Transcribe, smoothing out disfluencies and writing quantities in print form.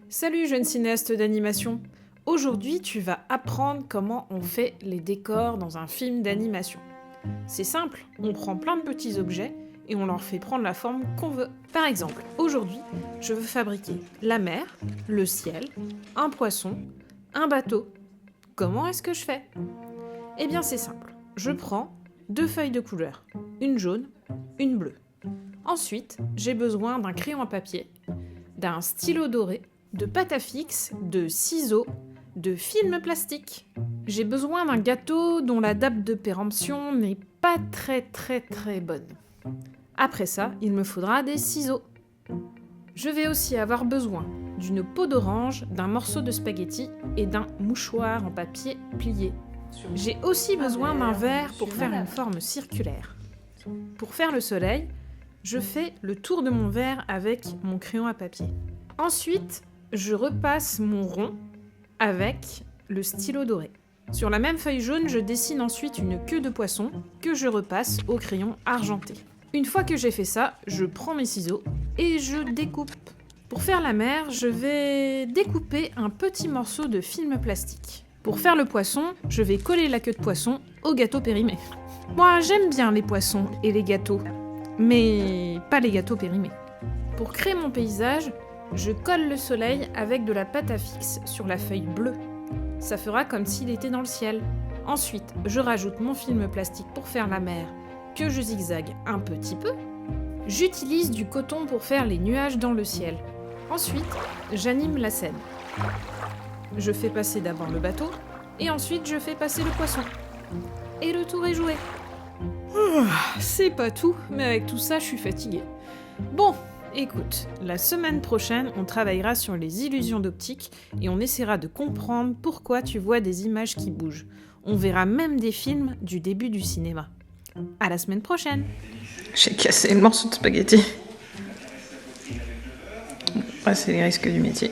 Salut jeune cinéaste d'animation. Aujourd'hui, tu vas apprendre comment on fait les décors dans un film d'animation. C'est simple, on prend plein de petits objets et on leur fait prendre la forme qu'on veut. Par exemple, aujourd'hui, je veux fabriquer la mer, le ciel, un poisson, un bateau. Comment est-ce que je fais ? Eh bien c'est simple, je prends 2 feuilles de couleur, une jaune, une bleue. Ensuite, j'ai besoin d'un crayon à papier, d'un stylo doré, de pâte à fixe, de ciseaux, de film plastique. J'ai besoin d'un gâteau dont la date de péremption n'est pas très bonne. Après ça, il me faudra des ciseaux. Je vais aussi avoir besoin d'une peau d'orange, d'un morceau de spaghetti et d'un mouchoir en papier plié. J'ai aussi besoin d'un verre pour faire une forme circulaire. Pour faire le soleil, je fais le tour de mon verre avec mon crayon à papier. Ensuite, je repasse mon rond avec le stylo doré. Sur la même feuille jaune, je dessine ensuite une queue de poisson que je repasse au crayon argenté. Une fois que j'ai fait ça, je prends mes ciseaux et je découpe. Pour faire la mer, je vais découper un petit morceau de film plastique. Pour faire le poisson, je vais coller la queue de poisson au gâteau périmé. Moi, j'aime bien les poissons et les gâteaux, mais pas les gâteaux périmés. Pour créer mon paysage, je colle le soleil avec de la pâte à fixe sur la feuille bleue. Ça fera comme s'il était dans le ciel. Ensuite, je rajoute mon film plastique pour faire la mer, que je zigzague un petit peu. J'utilise du coton pour faire les nuages dans le ciel. Ensuite, j'anime la scène. Je fais passer d'abord le bateau, et ensuite je fais passer le poisson. Et le tour est joué. C'est pas tout, mais avec tout ça, je suis fatiguée. Bon, écoute, la semaine prochaine, on travaillera sur les illusions d'optique et on essaiera de comprendre pourquoi tu vois des images qui bougent. On verra même des films du début du cinéma. À la semaine prochaine. J'ai cassé le morceau de spaghetti. C'est les risques du métier.